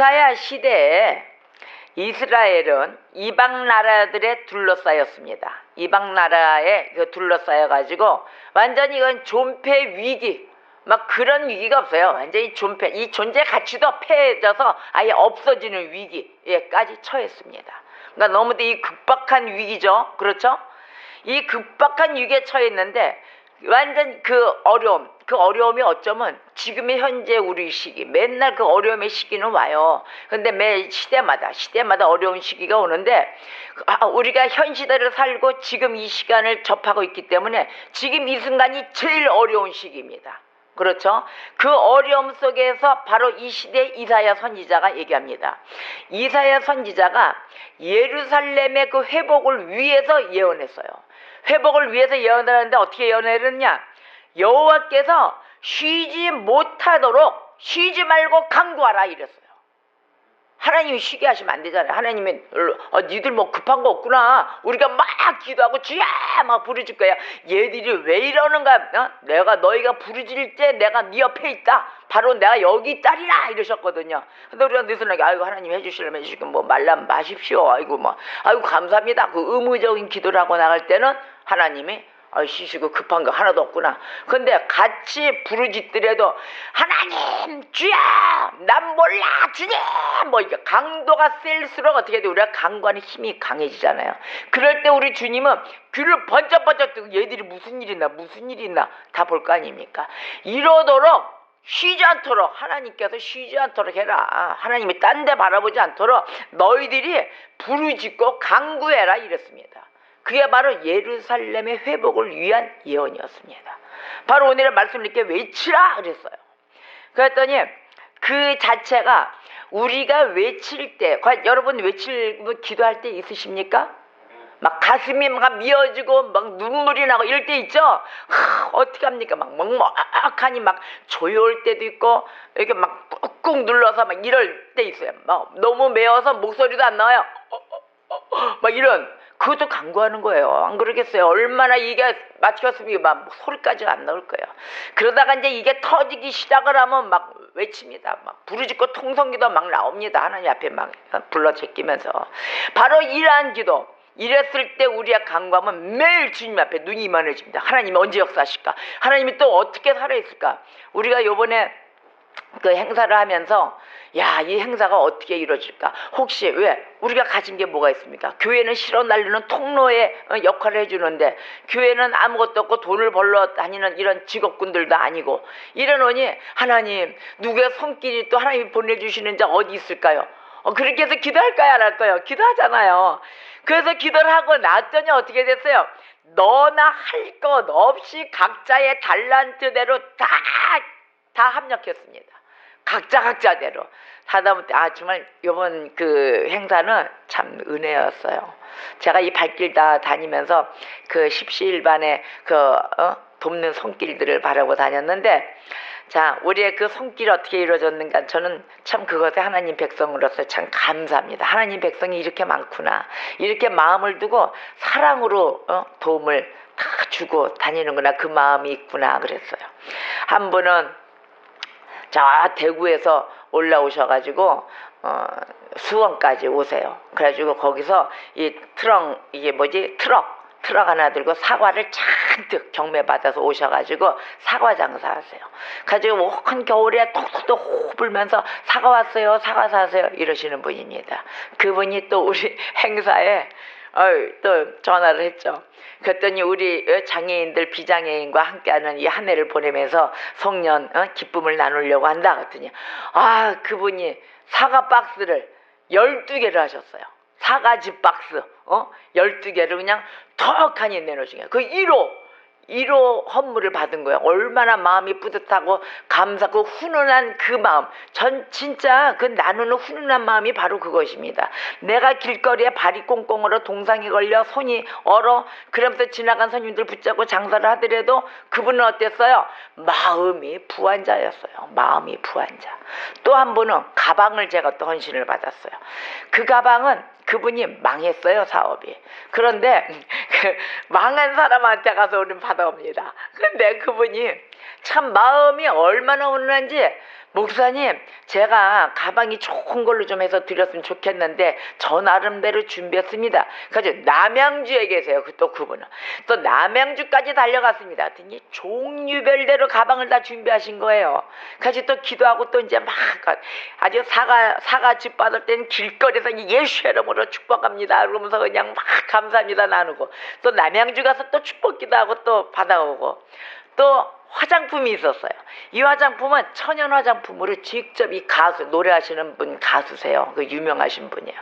이사야 시대에 이스라엘은 이방 나라들에 둘러싸였습니다. 이방 나라에 둘러싸여 가지고 완전히 이건 존폐 위기, 막 그런 위기가 없어요. 완전히 존폐, 이 존재 가치도 패해져서 아예 없어지는 위기에까지 처했습니다. 그러니까 너무도 이 급박한 위기죠. 그렇죠? 이 급박한 위기에 처했는데 완전 그 어려움이 어쩌면 지금의 현재 우리 시기, 맨날 그 어려움의 시기는 와요. 근데 매 시대마다 어려운 시기가 오는데, 우리가 현 시대를 살고 지금 이 시간을 접하고 있기 때문에 지금 이 순간이 제일 어려운 시기입니다. 그렇죠? 그 어려움 속에서 바로 이 시대 이사야 선지자가 얘기합니다. 이사야 선지자가 예루살렘의 그 회복을 위해서 예언했어요. 회복을 위해서 예언을 하는데 어떻게 예언을 했냐? 여호와께서 쉬지 말고 간구하라 이랬어요. 하나님이 쉬게 하시면 안 되잖아요. 하나님이 니들 뭐 급한 거 없구나. 우리가 막 기도하고 주야 막 부르질 거야. 얘들이 왜 이러는가? 내가 너희가 부르질 때 내가 네 옆에 있다. 바로 내가 여기 있다리라 이러셨거든요. 근데 우리가 느슨하게 아이고 하나님 해주시려면 해주시면 뭐 말라면 마십시오. 아이고 감사합니다. 그 의무적인 기도를 하고 나갈 때는 하나님이 쉬시고 급한 거 하나도 없구나. 근데 같이 부르짖더라도 하나님 주야 난 몰라 주님 뭐 이게 강도가 셀수록 어떻게 돼? 우리가 간구하는 힘이 강해지잖아요. 그럴 때 우리 주님은 귀를 번쩍번쩍 뜨고 얘들이 무슨 일 있나 다 볼 거 아닙니까? 이러도록 쉬지 않도록 하나님께서 쉬지 않도록 해라. 하나님이 딴 데 바라보지 않도록 너희들이 부르짖고 간구해라 이랬습니다. 그게 바로 예루살렘의 회복을 위한 예언이었습니다. 바로 오늘의 말씀을 이렇게 외치라 그랬어요. 그랬더니 그 자체가 우리가 외칠 때, 여러분 기도할 때 있으십니까? 막 가슴이 막 미어지고 막 눈물이 나고 이럴 때 있죠? 어떻게 합니까? 막 먹먹하니 막 조여올 때도 있고 이렇게 막 꾹꾹 눌러서 막 이럴 때 있어요. 막 너무 매워서 목소리도 안 나와요. 막 이런. 그것도 간구하는 거예요. 안 그러겠어요? 얼마나 이게 막혔으면 막 소리까지 안 나올 거예요. 그러다가 이제 이게 터지기 시작을 하면 막 외칩니다. 막 부르짖고 통성기도 막 나옵니다. 하나님 앞에 막 불러 제끼면서. 바로 이러한 기도. 이랬을 때 우리가 간구하면 매일 주님 앞에 눈이 이만해집니다. 하나님이 언제 역사하실까? 하나님이 또 어떻게 살아있을까? 우리가 요번에 그 행사를 하면서 이 행사가 어떻게 이루어질까? 혹시 왜? 우리가 가진 게 뭐가 있습니까? 교회는 실어 날리는 통로의 역할을 해주는데 교회는 아무것도 없고 돈을 벌러 다니는 이런 직업군들도 아니고 이러노니 하나님 누구의 손길이 또 하나님이 보내주시는 자 어디 있을까요? 그렇게 해서 기도할까요? 안 할까요? 기도하잖아요. 그래서 기도를 하고 났더니 어떻게 됐어요? 너나 할 것 없이 각자의 달란트대로 다 합력했습니다. 각자대로 하다못해 정말 이번 그 행사는 참 은혜였어요. 제가 이 발길 다 다니면서 그 십시일반의 돕는 손길들을 바라고 다녔는데 우리의 그 손길이 어떻게 이루어졌는가 저는 참 그것에 하나님 백성으로서 참 감사합니다. 하나님 백성이 이렇게 많구나. 이렇게 마음을 두고 사랑으로 도움을 다 주고 다니는구나. 그 마음이 있구나 그랬어요. 한 분은 대구에서 올라오셔가지고 수원까지 오세요. 그래가지고 거기서 트럭 하나 들고 사과를 잔뜩 경매받아서 오셔가지고 사과 장사하세요. 가지고 한 겨울에 톡톡톡 호흡 불면서 사과 왔어요, 사과 사세요 이러시는 분입니다. 그분이 또 우리 행사에 또 전화를 했죠. 그랬더니 우리 장애인들 비장애인과 함께하는 이 한 해를 보내면서 송년 기쁨을 나누려고 한다 그랬더니 그분이 사과 박스를 12개를 하셨어요. 사과즙 박스 12개를 그냥 턱하니 내놓으신 거예요. 그 1호 헌물을 받은 거예요. 얼마나 마음이 뿌듯하고 감사하고 훈훈한 그 마음. 전 진짜 그 나누는 훈훈한 마음이 바로 그것입니다. 내가 길거리에 발이 꽁꽁 동상이 걸려 손이 얼어 그러면서 지나간 손님들 붙잡고 장사를 하더라도 그분은 어땠어요? 마음이 부한자였어요. 마음이 부한자. 또 한 분은 가방을 제가 또 헌신을 받았어요. 그 가방은 그분이 망했어요, 사업이. 그런데 그 망한 사람한테 가서 우리는 받아옵니다. 근데 그분이 참 마음이 얼마나 훈훈한지 목사님, 제가 가방이 좋은 걸로 좀 해서 드렸으면 좋겠는데 저 나름대로 준비했습니다. 그래서 남양주에 계세요. 또 그분은 또 남양주까지 달려갔습니다. 하여튼 종류별대로 가방을 다 준비하신 거예요. 그래서 또 기도하고 또 이제 막 아주 사과즙 받을 때는 길거리에서 예수의 이름으로 축복합니다 그러면서 그냥 막 감사합니다 나누고, 또 남양주 가서 또 축복기도 하고 또 받아오고, 또 화장품이 있었어요. 이 화장품은 천연 화장품으로 직접 이 가수, 노래하시는 분 가수세요. 그 유명하신 분이에요.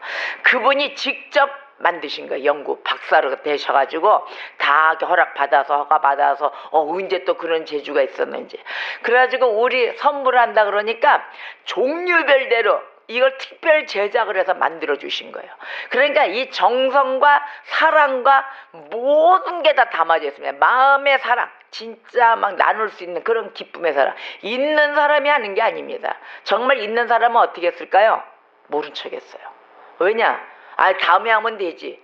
그분이 직접 만드신 거예요. 연구 박사로 되셔가지고 다 허가 받아서 언제 또 그런 재주가 있었는지. 그래가지고 우리 선물한다 그러니까 종류별대로 이걸 특별 제작을 해서 만들어 주신 거예요. 그러니까 이 정성과 사랑과 모든 게 다 담아져 있습니다. 마음의 사랑, 진짜 막 나눌 수 있는 그런 기쁨의 사랑. 있는 사람이 하는 게 아닙니다. 정말 있는 사람은 어떻게 했을까요? 모른 척 했어요. 왜냐? 다음에 하면 되지.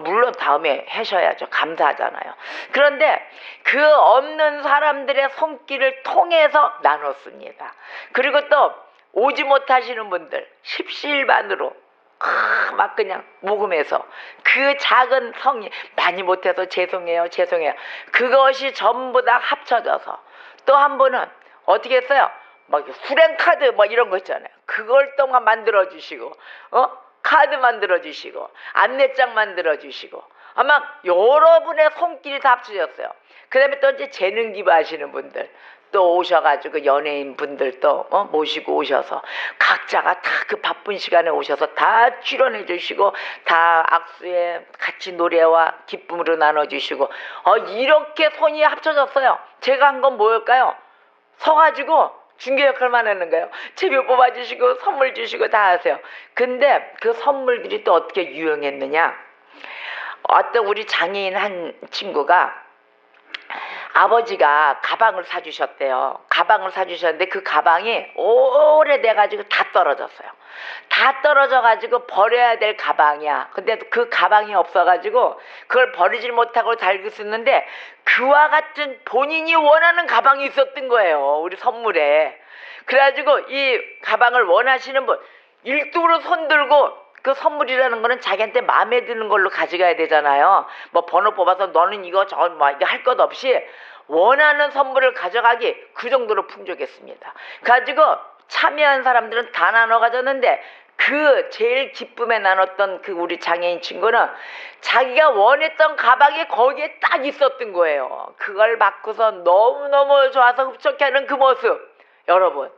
물론 다음에 하셔야죠. 감사하잖아요. 그런데 그 없는 사람들의 손길을 통해서 나눴습니다. 그리고 또 오지 못하시는 분들 십시일반으로 막 그냥 모금해서 그 작은 성의, 많이 못해서 죄송해요 그것이 전부 다 합쳐져서, 또 한 분은 어떻게 했어요? 막 수령카드 뭐 이런 거 있잖아요. 그걸 또 만들어 주시고, 카드 만들어 주시고, 안내장 만들어 주시고, 아마 여러분의 손길이 다 합쳐졌어요. 그 다음에 또 이제 재능 기부하시는 분들 또 오셔가지고 연예인 분들 또 모시고 오셔서 각자가 다 그 바쁜 시간에 오셔서 다 출연해 주시고, 다 악수에 같이 노래와 기쁨으로 나눠주시고, 이렇게 손이 합쳐졌어요. 제가 한 건 뭐였을까요? 서가지고 중개 역할만 하는 거예요. 제비 뽑아주시고 선물 주시고 다 하세요. 근데 그 선물들이 또 어떻게 유용했느냐? 어떤 우리 장애인 한 친구가 아버지가 가방을 사주셨대요. 가방을 사주셨는데 그 가방이 오래돼가지고 다 떨어졌어요. 다 떨어져가지고 버려야 될 가방이야. 근데 그 가방이 없어가지고 그걸 버리질 못하고 달고 있었는데 그와 같은 본인이 원하는 가방이 있었던 거예요. 우리 선물에. 그래가지고 이 가방을 원하시는 분 일뚝으로 손들고, 그 선물이라는 거는 자기한테 마음에 드는 걸로 가져가야 되잖아요. 뭐 번호 뽑아서 너는 이거 저거 뭐 이거 할 것 없이 원하는 선물을 가져가기, 그 정도로 풍족했습니다. 가지고 참여한 사람들은 다 나눠 가졌는데 그 제일 기쁨에 나눴던 그 우리 장애인 친구는 자기가 원했던 가방이 거기에 딱 있었던 거예요. 그걸 받고서 너무너무 좋아서 흡족해하는 그 모습. 여러분,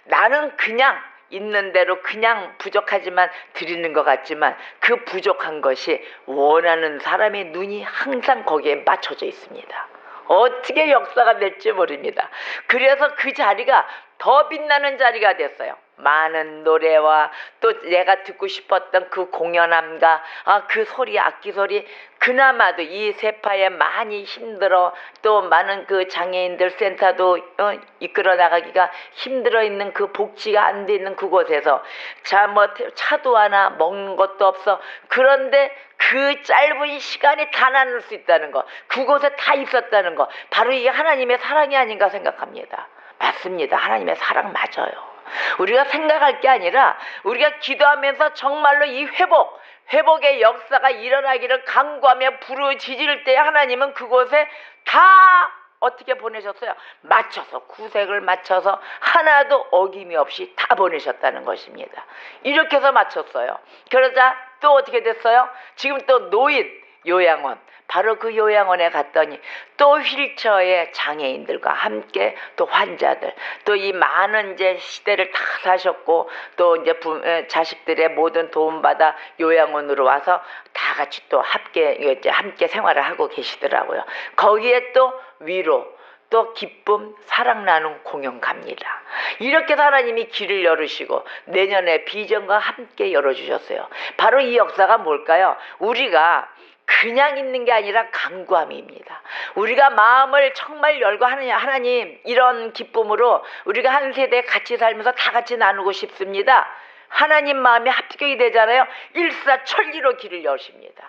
나는 그냥 있는 대로 그냥 부족하지만 드리는 것 같지만 그 부족한 것이 원하는 사람의 눈이 항상 거기에 맞춰져 있습니다. 어떻게 역사가 될지 모릅니다. 그래서 그 자리가 더 빛나는 자리가 됐어요. 많은 노래와 또 내가 듣고 싶었던 그 공연함과 그 소리, 악기 소리, 그나마도 이 세파에 많이 힘들어 또 많은 그 장애인들 센터도 이끌어 나가기가 힘들어 있는 그 복지가 안 돼 있는 그곳에서 차도 하나 먹는 것도 없어. 그런데 그 짧은 시간에 다 나눌 수 있다는 거, 그곳에 다 있었다는 거, 바로 이게 하나님의 사랑이 아닌가 생각합니다. 맞습니다. 하나님의 사랑 맞아요. 우리가 생각할 게 아니라 우리가 기도하면서 정말로 이 회복의 역사가 일어나기를 간구하며 부르짖을 때 하나님은 그곳에 다 어떻게 보내셨어요? 맞춰서, 구색을 맞춰서 하나도 어김이 없이 다 보내셨다는 것입니다. 이렇게 해서 맞췄어요. 그러자 또 어떻게 됐어요? 지금 또 노인 요양원, 바로 그 요양원에 갔더니 또 휠체어의 장애인들과 함께 또 환자들, 또 이 많은 이제 시대를 다 사셨고 또 이제 자식들의 모든 도움받아 요양원으로 와서 다 같이 또 함께 생활을 하고 계시더라고요. 거기에 또 위로, 또 기쁨, 사랑 나눈 공연 갑니다. 이렇게 하나님이 길을 열으시고 내년에 비전과 함께 열어주셨어요. 바로 이 역사가 뭘까요? 우리가 그냥 있는 게 아니라 간구함입니다. 우리가 마음을 정말 열고 하나님 이런 기쁨으로 우리가 한 세대 같이 살면서 다 같이 나누고 싶습니다. 하나님 마음이 합격이 되잖아요. 일사천리로 길을 여십니다.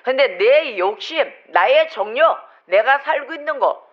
그런데 내 욕심, 나의 정욕, 내가 살고 있는 거,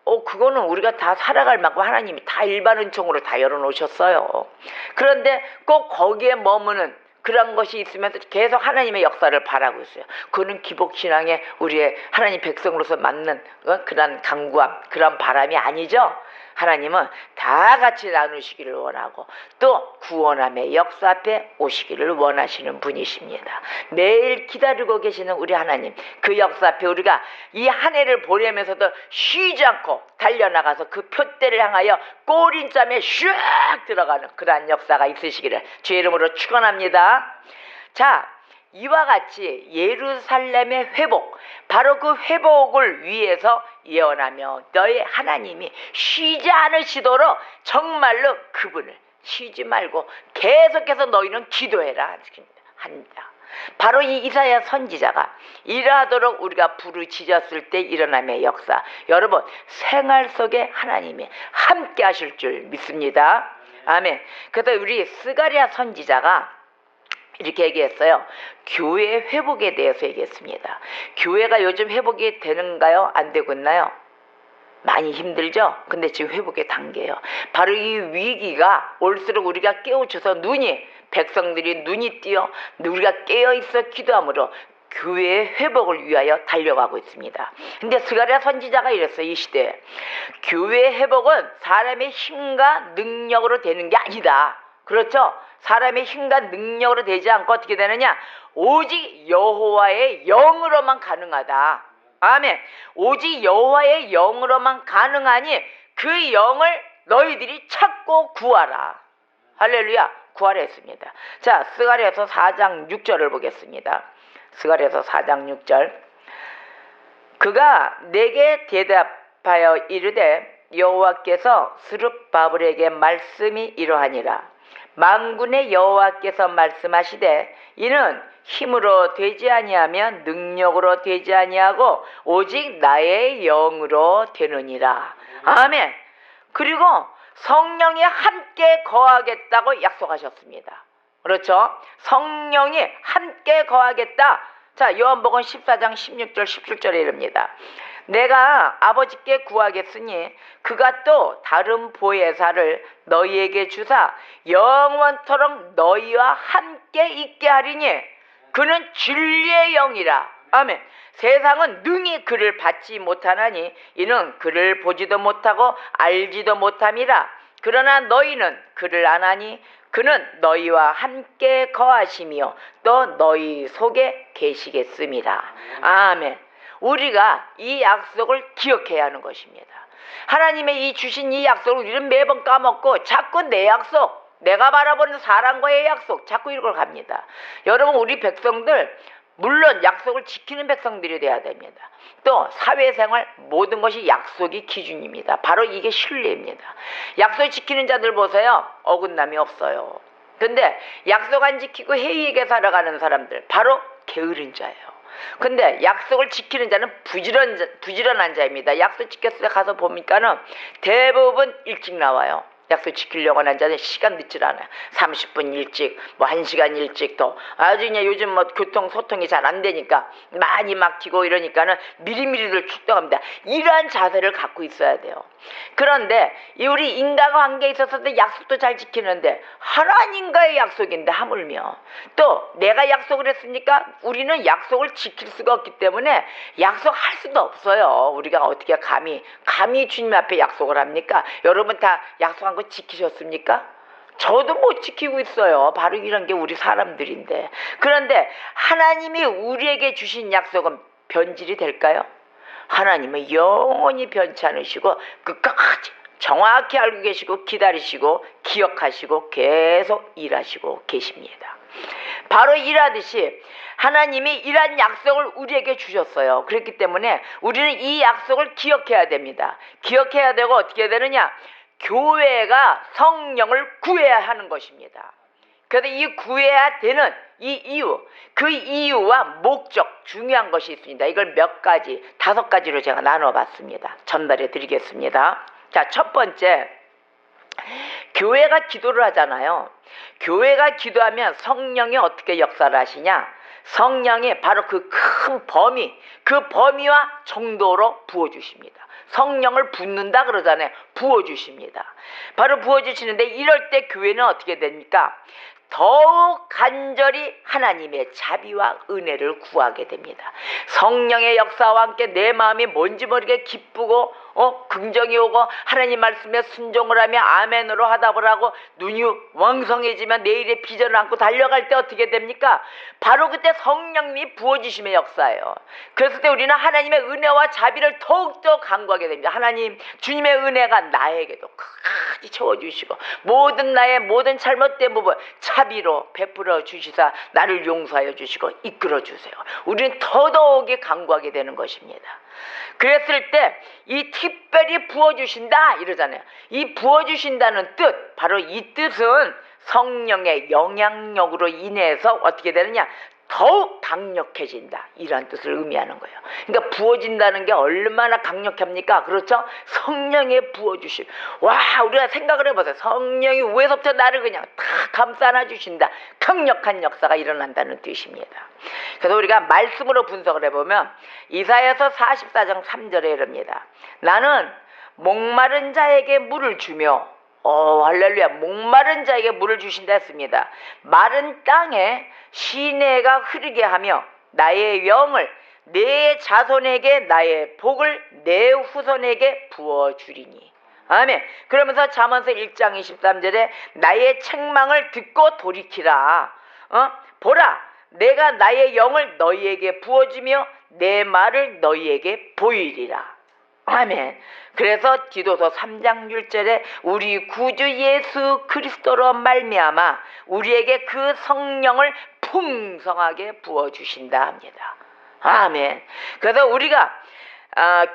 그거는 우리가 다 살아갈 만큼 하나님이 다 일반 은총으로 다 열어놓으셨어요. 그런데 꼭 거기에 머무는 그런 것이 있으면서 계속 하나님의 역사를 바라고 있어요. 그거는 기복신앙의 우리의 하나님 백성으로서 맞는 그런 간구함, 그런 바람이 아니죠. 하나님은 다 같이 나누시기를 원하고 또 구원함의 역사 앞에 오시기를 원하시는 분이십니다. 매일 기다리고 계시는 우리 하나님, 그 역사 앞에 우리가 이 한 해를 보내면서도 쉬지 않고 달려나가서 그 표대를 향하여 꼬린잠에 슉 들어가는 그러한 역사가 있으시기를 주의 이름으로 축원합니다. 자, 이와 같이 예루살렘의 회복, 바로 그 회복을 위해서 예언하며 너희 하나님이 쉬지 않으시도록 정말로 그분을 쉬지 말고 계속해서 너희는 기도해라 합니다. 바로 이 이사야 선지자가 이러하도록 우리가 부르짖었을 때 일어남의 역사, 여러분 생활 속에 하나님이 함께 하실 줄 믿습니다. 아멘. 그래서 우리 스가랴 선지자가 이렇게 얘기했어요. 교회 회복에 대해서 얘기했습니다. 교회가 요즘 회복이 되는가요? 안 되고 있나요? 많이 힘들죠? 근데 지금 회복의 단계예요. 바로 이 위기가 올수록 우리가 깨우쳐서 백성들이 눈이 띄어 우리가 깨어있어 기도함으로 교회의 회복을 위하여 달려가고 있습니다. 근데 스가랴 선지자가 이랬어요. 이 시대에 교회의 회복은 사람의 힘과 능력으로 되는 게 아니다. 그렇죠? 사람의 힘과 능력으로 되지 않고 어떻게 되느냐? 오직 여호와의 영으로만 가능하다. 아멘. 오직 여호와의 영으로만 가능하니 그 영을 너희들이 찾고 구하라. 할렐루야. 구하라 했습니다. 자, 스가랴서 4장 6절을 보겠습니다. 스가랴서 4장 6절. 그가 내게 대답하여 이르되 여호와께서 스룹바벨에게 말씀이 이러하니라. 만군의 여호와께서 말씀하시되 이는 힘으로 되지 아니하며 능력으로 되지 아니하고 오직 나의 영으로 되느니라. 아멘. 그리고 성령이 함께 거하겠다고 약속하셨습니다. 그렇죠? 성령이 함께 거하겠다. 자, 요한복음 14장 16절 17절에 이릅니다. 내가 아버지께 구하겠으니 그가 또 다른 보혜사를 너희에게 주사 영원토록 너희와 함께 있게 하리니 그는 진리의 영이라. 아멘. 세상은 능히 그를 받지 못하나니 이는 그를 보지도 못하고 알지도 못함이라. 그러나 너희는 그를 아나니 그는 너희와 함께 거하시며 또 너희 속에 계시겠음이라. 아멘. 우리가 이 약속을 기억해야 하는 것입니다. 하나님의 이 주신 이 약속을 우리는 매번 까먹고 자꾸 내 약속, 내가 바라보는 사람과의 약속, 자꾸 이걸 갑니다. 여러분, 우리 백성들 물론 약속을 지키는 백성들이 돼야 됩니다. 또 사회생활 모든 것이 약속이 기준입니다. 바로 이게 신뢰입니다. 약속 지키는 자들 보세요. 어긋남이 없어요. 근데 약속 안 지키고 해이하게 살아가는 사람들 바로 게으른 자예요. 근데 약속을 지키는 자는 부지런한 자입니다. 약속 지켰을 때 가서 보니까는 대부분 일찍 나와요. 약속 지키려고 하는 자는 시간 늦질 않아요. 30분 일찍, 1시간 일찍 더. 아주 그냥 요즘 교통 소통이 잘 안 되니까 많이 막히고 이러니까는 미리미리를 출동합니다. 이러한 자세를 갖고 있어야 돼요. 그런데 우리 인간관계에 있어서도 약속도 잘 지키는데 하나님과의 약속인데 하물며 또 내가 약속을 했으니까 우리는 약속을 지킬 수가 없기 때문에 약속할 수도 없어요. 우리가 어떻게 감히 주님 앞에 약속을 합니까? 여러분 다 약속한 거 지키셨습니까? 저도 못 지키고 있어요. 바로 이런 게 우리 사람들인데. 그런데 하나님이 우리에게 주신 약속은 변질이 될까요? 하나님은 영원히 변치 않으시고 끝까지 정확히 알고 계시고 기다리시고 기억하시고 계속 일하시고 계십니다. 바로 일하듯이 하나님이 이러한 약속을 우리에게 주셨어요. 그렇기 때문에 우리는 이 약속을 기억해야 됩니다. 기억해야 되고 어떻게 해야 되느냐? 교회가 성령을 구해야 하는 것입니다. 그래서 이 구해야 되는 이 이유, 그 이유와 목적, 중요한 것이 있습니다. 이걸 몇 가지, 5가지로 제가 나눠봤습니다. 전달해 드리겠습니다. 자, 첫 번째, 교회가 기도를 하잖아요. 교회가 기도하면 성령이 어떻게 역사를 하시냐? 성령이 바로 그 큰 범위, 그 범위와 정도로 부어주십니다. 성령을 붓는다 그러잖아요. 부어주십니다. 바로 부어주시는데 이럴 때 교회는 어떻게 됩니까? 더욱 간절히 하나님의 자비와 은혜를 구하게 됩니다. 성령의 역사와 함께 내 마음이 뭔지 모르게 기쁘고 긍정이 오고 하나님 말씀에 순종을 하며 아멘으로 화답을 하고 눈이 왕성해지면 내일의 비전을 안고 달려갈 때 어떻게 됩니까? 바로 그때 성령님이 부어주심의 역사예요. 그랬을 때 우리는 하나님의 은혜와 자비를 더욱더 간구하게 됩니다. 하나님 주님의 은혜가 나에게도 크게 채워주시고 나의 모든 잘못된 부분 자비로 베풀어 주시사 나를 용서하여 주시고 이끌어 주세요. 우리는 더더욱이 간구하게 되는 것입니다. 그랬을 때 이 특별히 부어주신다 이러잖아요. 이 부어주신다는 뜻, 바로 이 뜻은 성령의 영향력으로 인해서 어떻게 되느냐, 더욱 강력해진다 이런 뜻을 의미하는 거예요. 그러니까 부어진다는 게 얼마나 강력합니까? 그렇죠? 성령의 부어주심. 와, 우리가 생각을 해보세요. 성령이 위에서부터 나를 그냥 다 감싸 안아주신다. 강력한 역사가 일어난다는 뜻입니다. 그래서 우리가 말씀으로 분석을 해보면 이사야서 44장 3절에 이릅니다. 나는 목마른 자에게 물을 주며 할렐루야, 목마른 자에게 물을 주신다 했습니다. 마른 땅에 시내가 흐르게 하며 나의 영을 내 자손에게 나의 복을 내 후손에게 부어주리니. 아멘. 그러면서 잠언서 1장 23절에 나의 책망을 듣고 돌이키라. 보라, 내가 나의 영을 너희에게 부어주며 내 말을 너희에게 보이리라. 아멘. 그래서 디도서 3장 1절에 우리 구주 예수 그리스도로 말미암아 우리에게 그 성령을 풍성하게 부어주신다 합니다. 아멘. 그래서 우리가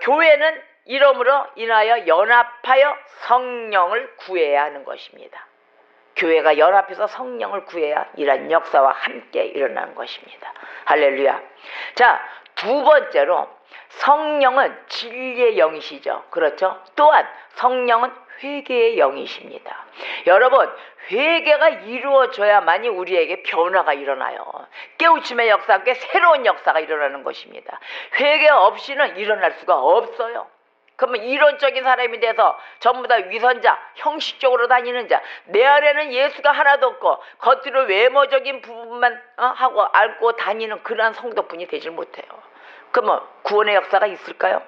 교회는 이러므로 인하여 연합하여 성령을 구해야 하는 것입니다. 교회가 연합해서 성령을 구해야 이런 역사와 함께 일어나는 것입니다. 할렐루야. 자, 두 번째로 성령은 진리의 영이시죠. 그렇죠? 또한 성령은 회개의 영이십니다. 여러분, 회개가 이루어져야만이 우리에게 변화가 일어나요. 깨우침의 역사와 함께 새로운 역사가 일어나는 것입니다. 회개 없이는 일어날 수가 없어요. 그러면 이론적인 사람이 돼서 전부 다 위선자, 형식적으로 다니는 자, 내 안에는 예수가 하나도 없고 겉으로 외모적인 부분만 하고 앓고 다니는 그러한 성도분이 되질 못해요. 그러면 구원의 역사가 있을까요?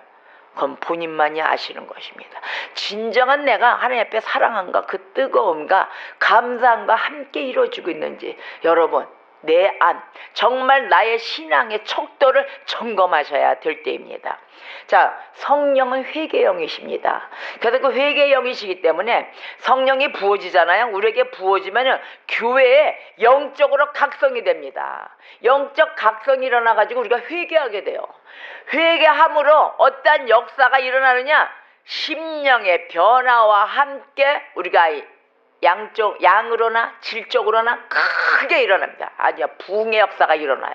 그건 본인만이 아시는 것입니다. 진정한 내가 하나님 앞에 사랑함과 그 뜨거움과 감사함과 함께 이루어지고 있는지 여러분 내 안, 정말 나의 신앙의 척도를 점검하셔야 될 때입니다. 자, 성령은 회개의 영이십니다. 그래서 그 회개의 영이시기 때문에 성령이 부어지잖아요. 우리에게 부어지면 교회에 영적으로 각성이 됩니다. 영적 각성이 일어나가지고 우리가 회개하게 돼요. 회개함으로 어떤 역사가 일어나느냐, 심령의 변화와 함께 우리가 양으로나 질적으로나 크게 일어납니다. 아니야, 부흥의 역사가 일어나요.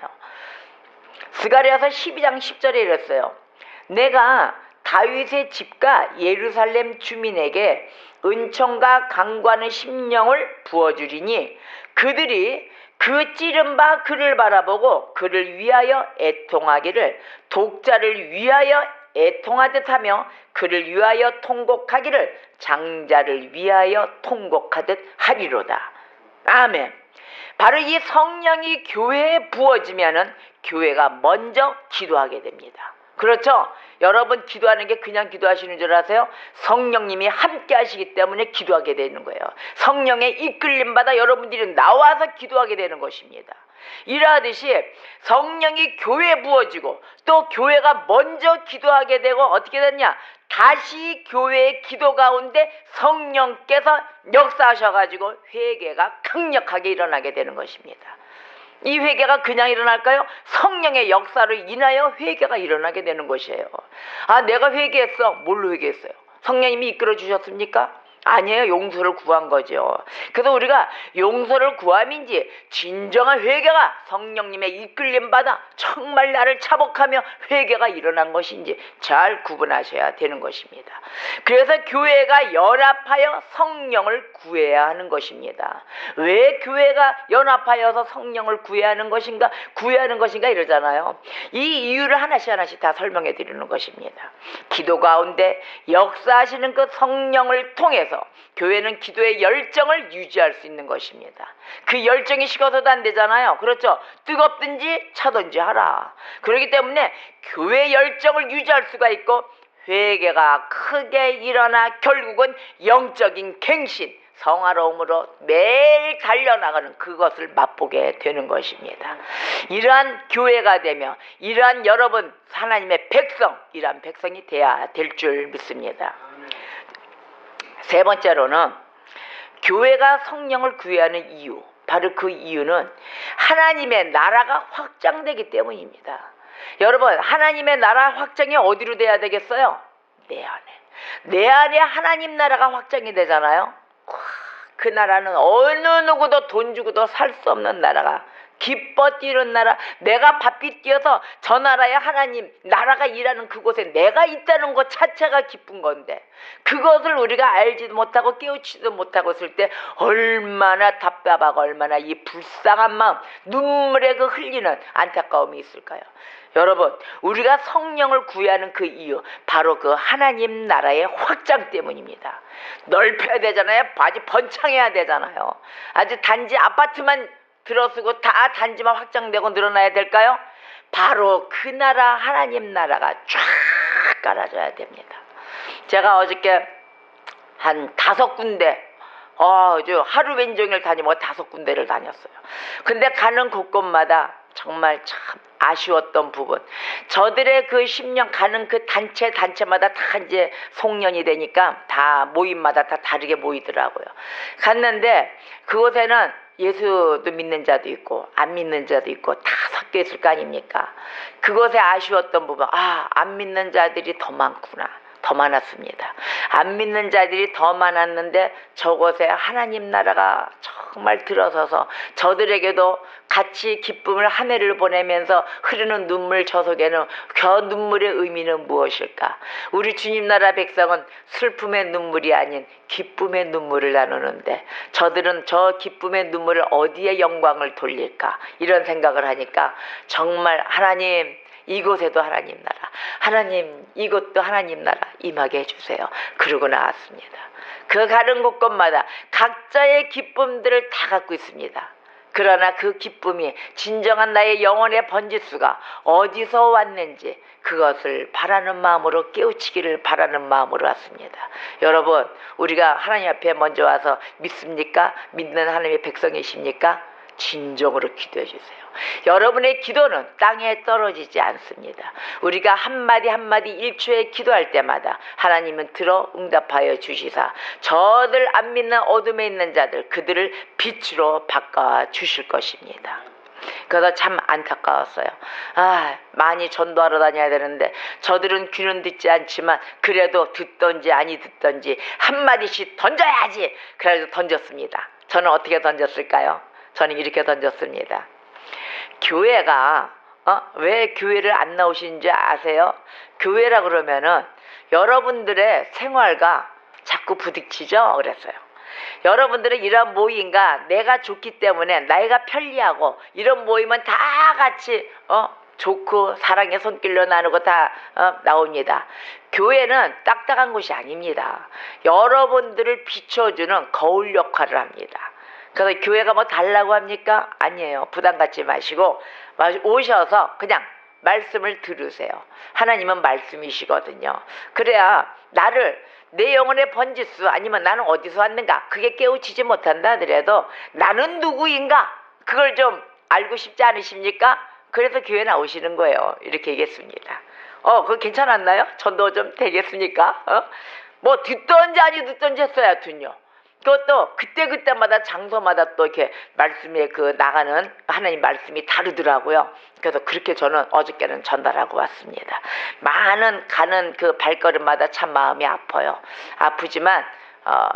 스가랴서 12장 10절에 이랬어요. 내가 다윗의 집과 예루살렘 주민에게 은총과 강구하는 심령을 부어주리니 그들이 그 찌른 바 그를 바라보고 그를 위하여 애통하기를, 독자를 위하여 애통하듯 하며 그를 위하여 통곡하기를 장자를 위하여 통곡하듯 하리로다. 아멘. 바로 이 성령이 교회에 부어지면은 교회가 먼저 기도하게 됩니다. 그렇죠? 여러분 기도하는 게 그냥 기도하시는 줄 아세요? 성령님이 함께 하시기 때문에 기도하게 되는 거예요. 성령의 이끌림 받아 여러분들이 나와서 기도하게 되는 것입니다. 이러하듯이 성령이 교회에 부어지고 또 교회가 먼저 기도하게 되고 어떻게 됐냐? 다시 교회의 기도 가운데 성령께서 역사하셔가지고 회개가 강력하게 일어나게 되는 것입니다. 이 회개가 그냥 일어날까요? 성령의 역사로 인하여 회개가 일어나게 되는 것이에요. 아, 내가 회개했어. 뭘로 회개했어요? 성령님이 이끌어 주셨습니까? 아니에요. 용서를 구한 거죠. 그래서 우리가 용서를 구함인지 진정한 회개가 성령님의 이끌림 받아 정말 나를 차복하며 회개가 일어난 것인지 잘 구분하셔야 되는 것입니다. 그래서 교회가 연합하여 성령을 구해야 하는 것입니다. 왜 교회가 연합하여서 성령을 구해야 하는 것인가 이러잖아요. 이 이유를 하나씩 다 설명해 드리는 것입니다. 기도 가운데 역사하시는 그 성령을 통해서 교회는 기도의 열정을 유지할 수 있는 것입니다. 그 열정이 식어서도 안 되잖아요. 그렇죠? 뜨겁든지 차든지 하라. 그렇기 때문에 교회 열정을 유지할 수가 있고 회개가 크게 일어나 결국은 영적인 갱신, 성화로움으로 매일 달려나가는 그것을 맛보게 되는 것입니다. 이러한 교회가 되며 이러한 여러분 하나님의 백성, 이러한 백성이 돼야 될 줄 믿습니다. 세 번째로는 교회가 성령을 구해하는 이유, 바로 그 이유는 하나님의 나라가 확장되기 때문입니다. 여러분, 하나님의 나라 확장이 어디로 돼야 되겠어요? 내 안에. 내 안에 하나님 나라가 확장이 되잖아요. 그 나라는 어느 누구도 돈 주고도 살 수 없는 나라가, 기뻐 뛰는 나라, 내가 바삐 뛰어서 저 나라에 하나님 나라가 일하는 그곳에 내가 있다는 것 자체가 기쁜 건데, 그것을 우리가 알지도 못하고 깨우치지도 못하고 있을 때 얼마나 답답하고 얼마나 이 불쌍한 마음, 눈물에 그 흘리는 안타까움이 있을까요? 여러분, 우리가 성령을 구해하는 그 이유, 바로 그 하나님 나라의 확장 때문입니다. 넓혀야 되잖아요. 바지 번창해야 되잖아요. 아주 단지 아파트만 들어서고 다 단지만 확장되고 늘어나야 될까요? 바로 그 나라, 하나님 나라가 쫙 깔아줘야 됩니다. 제가 어저께 한 5군데, 하루 왼종일 다니고 5군데를 다녔어요. 근데 가는 곳곳마다 정말 참 아쉬웠던 부분, 저들의 그 10년 가는 그 단체마다 다 이제 송년이 되니까 다 모임마다 다 다르게 모이더라고요. 갔는데 그곳에는 예수도 믿는 자도 있고 안 믿는 자도 있고 다 섞여 있을 거 아닙니까? 그것에 아쉬웠던 부분, 안 믿는 자들이 더 많구나, 더 많았습니다. 안 믿는 자들이 더 많았는데 저곳에 하나님 나라가 정말 들어서서 저들에게도 같이 기쁨을 한 해를 보내면서 흐르는 눈물, 저 속에는 그 눈물의 의미는 무엇일까? 우리 주님 나라 백성은 슬픔의 눈물이 아닌 기쁨의 눈물을 나누는데 저들은 저 기쁨의 눈물을 어디에 영광을 돌릴까? 이런 생각을 하니까 정말 하나님, 이곳에도 하나님 나라, 하나님 이곳도 하나님 나라 임하게 해주세요. 그러고 나왔습니다. 그 가는 곳곳마다 각자의 기쁨들을 다 갖고 있습니다. 그러나 그 기쁨이 진정한 나의 영혼의 번지수가 어디서 왔는지 그것을 바라는 마음으로, 깨우치기를 바라는 마음으로 왔습니다. 여러분, 우리가 하나님 앞에 먼저 와서 믿습니까? 믿는 하나님의 백성이십니까? 진정으로 기도해 주세요. 여러분의 기도는 땅에 떨어지지 않습니다. 우리가 한마디 한마디 1초에 기도할 때마다 하나님은 들어 응답하여 주시사 저들 안 믿는 어둠에 있는 자들, 그들을 빛으로 바꿔 주실 것입니다. 그래서 참 안타까웠어요. 많이 전도하러 다녀야 되는데 저들은 귀는 듣지 않지만 그래도 듣던지 아니 듣던지 한마디씩 던져야지. 그래서 던졌습니다. 저는 어떻게 던졌을까요? 저는 이렇게 던졌습니다. 교회가 왜 교회를 안 나오시는지 아세요? 교회라 그러면은 여러분들의 생활과 자꾸 부딪히죠. 그랬어요. 여러분들은 이런 모임과 내가 좋기 때문에 나이가 편리하고 이런 모임은 다 같이 좋고 사랑의 손길로 나누고 다 나옵니다. 교회는 딱딱한 곳이 아닙니다. 여러분들을 비춰주는 거울 역할을 합니다. 그래서 교회가 뭐 달라고 합니까? 아니에요. 부담 갖지 마시고 오셔서 그냥 말씀을 들으세요. 하나님은 말씀이시거든요. 그래야 내 영혼의 번지수, 아니면 나는 어디서 왔는가, 그게 깨우치지 못한다 하더라도 나는 누구인가, 그걸 좀 알고 싶지 않으십니까? 그래서 교회 나오시는 거예요. 이렇게 얘기했습니다. 그거 괜찮았나요? 전도 좀 되겠습니까? 뭐 듣던지 아니 듣던지 했어야 하여튼요. 그것도 그때마다 장소마다 또 이렇게 말씀에 나가는 하나님 말씀이 다르더라고요. 그래서 그렇게 저는 어저께는 전달하고 왔습니다. 많은 가는 그 발걸음마다 참 마음이 아파요. 아프지만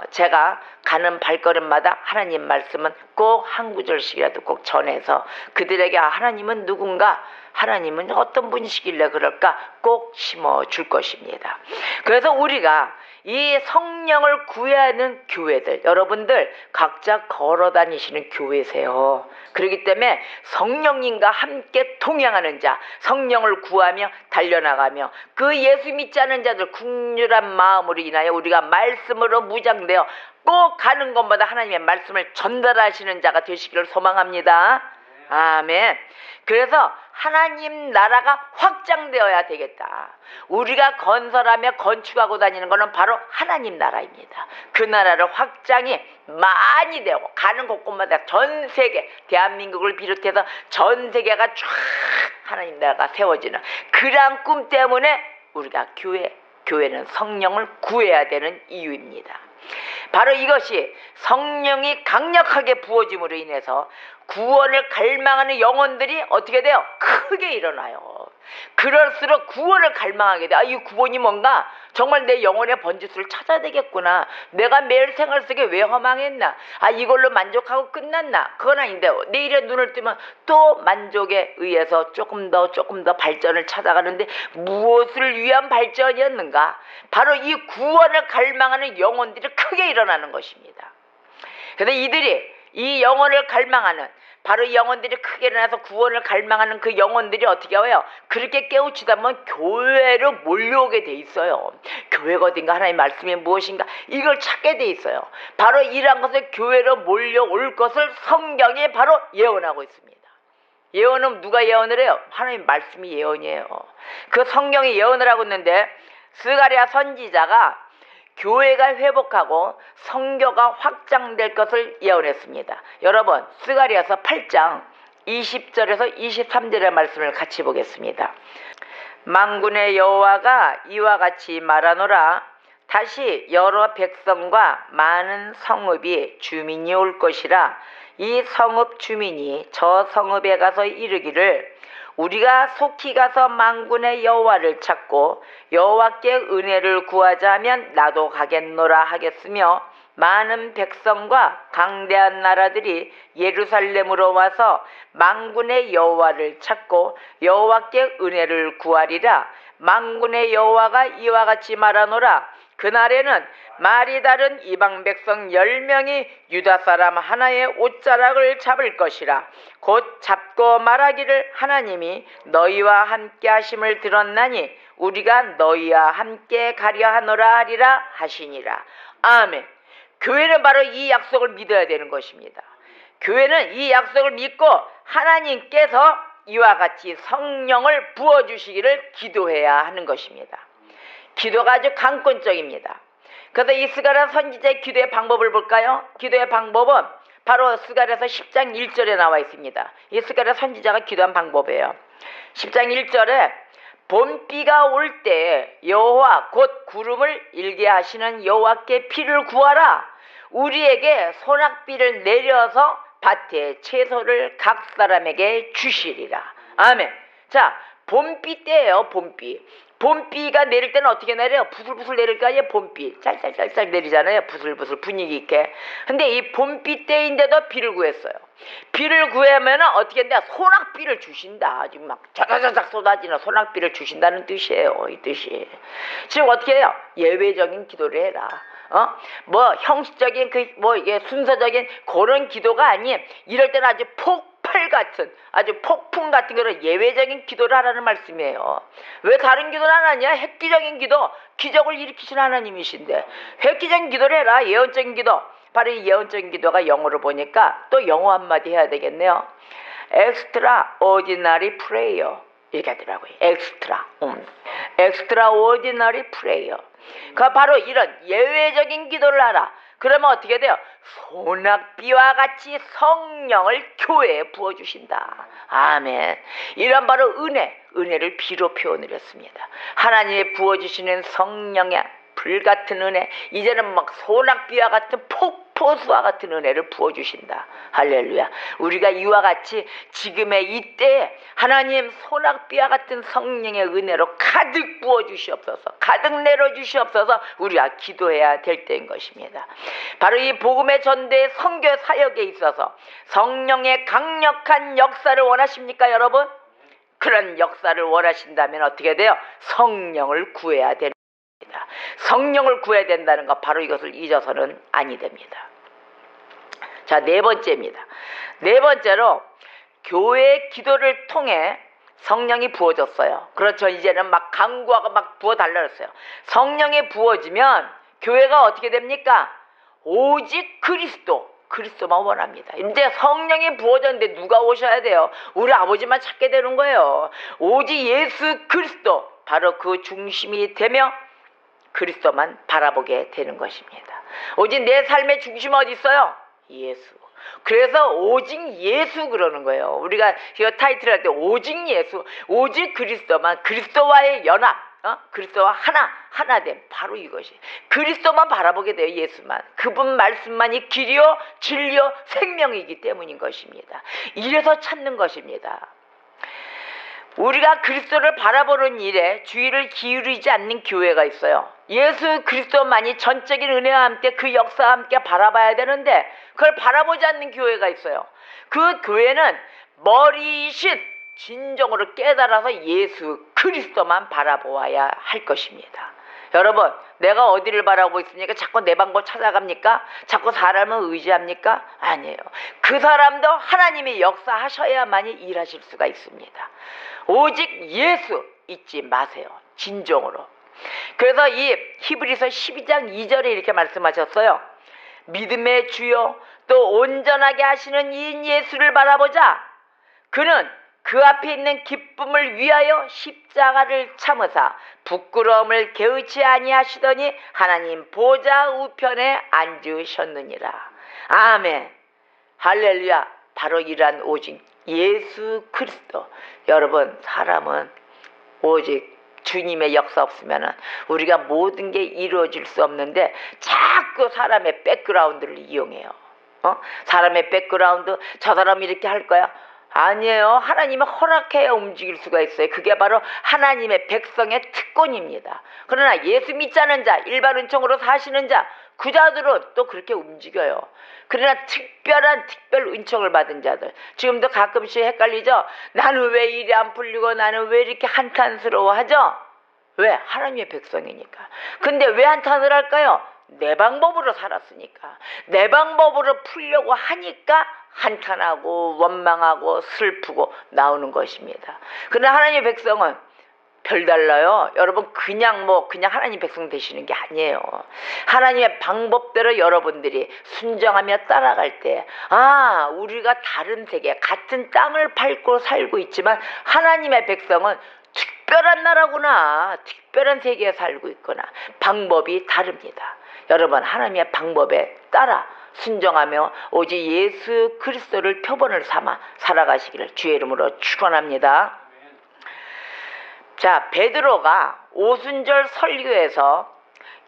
제가 가는 발걸음마다 하나님 말씀은 꼭 한 구절씩이라도 꼭 전해서 그들에게 하나님은 누군가, 하나님은 어떤 분이시길래 그럴까 꼭 심어줄 것입니다. 그래서 우리가 이 성령을 구해하는 교회들, 여러분들 각자 걸어다니시는 교회세요. 그렇기 때문에 성령님과 함께 동행하는 자, 성령을 구하며 달려나가며 그 예수 믿지 않은 자들 국률한 마음으로 인하여 우리가 말씀으로 무장되어 꼭 가는 곳마다 하나님의 말씀을 전달하시는 자가 되시기를 소망합니다. 아멘. 그래서 하나님 나라가 확장되어야 되겠다. 우리가 건설하며 건축하고 다니는 것은 바로 하나님 나라입니다. 그 나라를 확장이 많이 되고 가는 곳곳마다 전 세계, 대한민국을 비롯해서 전 세계가 쫙 하나님 나라가 세워지는 그러한 꿈 때문에 우리가 교회는 성령을 구해야 되는 이유입니다. 바로 이것이 성령이 강력하게 부어짐으로 인해서 구원을 갈망하는 영혼들이 어떻게 돼요? 크게 일어나요. 그럴수록 구원을 갈망하게 돼. 이 구원이 뭔가? 정말 내 영혼의 번지수를 찾아야 되겠구나. 내가 매일 생활 속에 왜 허망했나? 이걸로 만족하고 끝났나? 그건 아닌데 내일에 눈을 뜨면 또 만족에 의해서 조금 더 발전을 찾아가는데 무엇을 위한 발전이었는가? 바로 이 구원을 갈망하는 영혼들이 크게 일어나는 것입니다. 그래서 이들이 이 영혼을 갈망하는, 바로 이 영혼들이 크게 일어나서 구원을 갈망하는 그 영혼들이 어떻게 해요? 그렇게 깨우치다 보면 교회로 몰려오게 돼 있어요. 교회가 어딘가, 하나님의 말씀이 무엇인가, 이걸 찾게 돼 있어요. 바로 이러한 것을 교회로 몰려올 것을 성경이 바로 예언하고 있습니다. 예언은 누가 예언을 해요? 하나님의 말씀이 예언이에요. 그 성경이 예언을 하고 있는데 스가랴 선지자가 교회가 회복하고 성교가 확장될 것을 예언했습니다. 여러분, 스가랴서 8장 20절에서 23절의 말씀을 같이 보겠습니다. 만군의 여호와가 이와 같이 말하노라. 다시 여러 백성과 많은 성읍이 주민이 올 것이라. 이 성읍 주민이 저 성읍에 가서 이르기를 우리가 속히 가서 만군의 여호와를 찾고 여호와께 은혜를 구하자 하면 나도 가겠노라 하겠으며, 많은 백성과 강대한 나라들이 예루살렘으로 와서 만군의 여호와를 찾고 여호와께 은혜를 구하리라. 만군의 여호와가 이와 같이 말하노라. 그날에는 말이 다른 이방 백성 10명이 유다 사람 하나의 옷자락을 잡을 것이라. 곧 잡고 말하기를 하나님이 너희와 함께 하심을 들었나니 우리가 너희와 함께 가려 하노라 하리라 하시니라. 아멘. 교회는 바로 이 약속을 믿어야 되는 것입니다. 교회는 이 약속을 믿고 하나님께서 이와 같이 성령을 부어주시기를 기도해야 하는 것입니다. 기도가 아주 강권적입니다. 그래서 이 스가랴 선지자의 기도의 방법을 볼까요? 기도의 방법은 바로 스가랴서 10장 1절에 나와 있습니다. 이 스가랴 선지자가 기도한 방법이에요. 10장 1절에 봄비가 올 때 여호와 곧 구름을 일게 하시는 여호와께 비를 구하라. 우리에게 소낙비를 내려서 밭에 채소를 각 사람에게 주시리라. 아멘. 자, 봄비 때예요. 봄비가 내릴 때는 어떻게 내려요? 부슬부슬 내릴 거 아니에요? 봄비 짤짤짤짤 내리잖아요. 부슬부슬 분위기 있게. 근데 이 봄비 때인데도 비를 구했어요. 비를 구하면 어떻게 된다? 소낙비를 주신다. 지금 막 자자자작 쏟아지는 소낙비를 주신다는 뜻이에요. 이 뜻이. 즉 어떻게 해요? 예외적인 기도를 해라. 뭐 형식적인 이게 순서적인 그런 기도가 아닌, 이럴 때는 아주 폭발 같은, 아주 폭풍 같은 그런 예외적인 기도를 하라는 말씀이에요. 왜 다른 기도는 안 하냐? 획기적인 기도, 기적을 일으키시는 하나님이신데 획기적인 기도를 해라. 예언적인 기도. 바로 이 예언적인 기도가 영어로 보니까 또 영어 한마디 해야 되겠네요. extraordinary prayer 이렇게 하더라고요. extraordinary prayer. 그 바로 이런 예외적인 기도를 하라. 그러면 어떻게 돼요? 소낙비와 같이 성령을 교회에 부어주신다. 아멘. 이런 바로 은혜를 비로 표현을 했습니다. 하나님의 부어주시는 성령의 불같은 은혜, 이제는 막 소낙비와 같은 폭풍 포수와 같은 은혜를 부어주신다. 할렐루야. 우리가 이와 같이 지금의 이때에 하나님 소낙비와 같은 성령의 은혜로 가득 부어주시옵소서, 가득 내려주시옵소서. 우리가 기도해야 될 때인 것입니다. 바로 이 복음의 전도의 선교 사역에 있어서 성령의 강력한 역사를 원하십니까, 여러분? 그런 역사를 원하신다면 어떻게 돼요? 성령을 구해야 됩니다. 성령을 구해야 된다는 것, 바로 이것을 잊어서는 아니 됩니다. 자, 네 번째입니다. 네 번째로 교회 기도를 통해 성령이 부어졌어요. 그렇죠. 이제는 막 간구하고 막 부어달라 그랬어요. 성령이 부어지면 교회가 어떻게 됩니까? 오직 그리스도만 원합니다. 이제 성령이 부어졌는데 누가 오셔야 돼요? 우리 아버지만 찾게 되는 거예요. 오직 예수 그리스도, 바로 그 중심이 되며 그리스도만 바라보게 되는 것입니다. 오직 내 삶의 중심 어디 있어요? 예수. 그래서 오직 예수 그러는 거예요. 우리가 이거 타이틀 할 때 오직 예수, 오직 그리스도만, 그리스도와의 연합, 그리스도와 하나됨, 바로 이것이. 그리스도만 바라보게 돼요. 예수만. 그분 말씀만이 길이요 진리요 생명이기 때문인 것입니다. 이래서 찾는 것입니다. 우리가 그리스도를 바라보는 일에 주의를 기울이지 않는 교회가 있어요. 예수 그리스도만이 전적인 은혜와 함께 그 역사와 함께 바라봐야 되는데 그걸 바라보지 않는 교회가 있어요. 그 교회는 머리신 진정으로 깨달아서 예수 그리스도만 바라보아야 할 것입니다. 여러분, 내가 어디를 바라보고 있습니까? 자꾸 내 방법 찾아갑니까? 자꾸 사람을 의지합니까? 아니에요. 그 사람도 하나님이 역사하셔야만이 일하실 수가 있습니다. 오직 예수 잊지 마세요. 진정으로. 그래서 이 히브리서 12장 2절에 이렇게 말씀하셨어요. 믿음의 주요 또 온전하게 하시는 이인 예수를 바라보자. 그는 그 앞에 있는 기쁨을 위하여 십자가를 참으사 부끄러움을 개의치 아니하시더니 하나님 보좌 우편에 앉으셨느니라. 아멘. 할렐루야. 바로 이러한 오직 예수 그리스도. 여러분, 사람은 오직 주님의 역사 없으면 우리가 모든 게 이루어질 수 없는데 자꾸 사람의 백그라운드를 이용해요. 사람의 백그라운드, 저 사람이 이렇게 할 거야? 아니에요. 하나님이 허락해야 움직일 수가 있어요. 그게 바로 하나님의 백성의 특권입니다. 그러나 예수 믿지 않은 자, 일반 은총으로 사시는 자, 그 자들은 또 그렇게 움직여요. 그러나 특별 은총을 받은 자들, 지금도 가끔씩 헷갈리죠? 나는 왜 일이 안 풀리고 나는 왜 이렇게 한탄스러워하죠? 왜? 하나님의 백성이니까. 근데 왜 한탄을 할까요? 내 방법으로 살았으니까. 내 방법으로 풀려고 하니까 한탄하고 원망하고 슬프고 나오는 것입니다. 그러나 하나님의 백성은 별달라요. 여러분, 그냥 하나님 백성 되시는 게 아니에요. 하나님의 방법대로 여러분들이 순종하며 따라갈 때, 우리가 다른 세계, 같은 땅을 밟고 살고 있지만 하나님의 백성은 특별한 나라구나, 특별한 세계에 살고 있구나. 방법이 다릅니다. 여러분, 하나님의 방법에 따라 순종하며 오직 예수 그리스도를 표본을 삼아 살아가시기를 주의 이름으로 축원합니다. 자, 베드로가 오순절 설교에서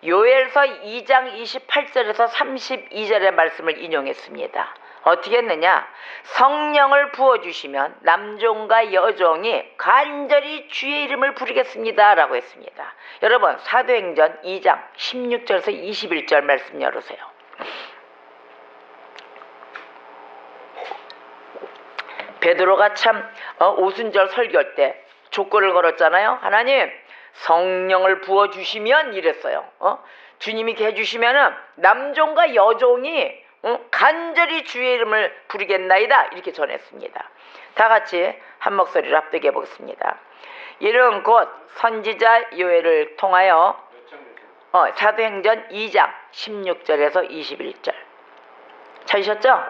요엘서 2장 28절에서 32절의 말씀을 인용했습니다. 어떻게 했느냐? 성령을 부어주시면 남종과 여종이 간절히 주의 이름을 부르겠습니다 라고 했습니다. 여러분, 사도행전 2장 16절에서 21절 말씀 열으세요. 베드로가 참 오순절 설교할 때 조건을 걸었잖아요. 하나님, 성령을 부어주시면 이랬어요. 주님이 해주시면은 남종과 여종이 간절히 주의 이름을 부르겠나이다 이렇게 전했습니다. 다 같이 한 목소리로 합독해 보겠습니다. 이는 곧 선지자 요엘을 통하여 사도행전 2장 16절에서 21절 찾으셨죠?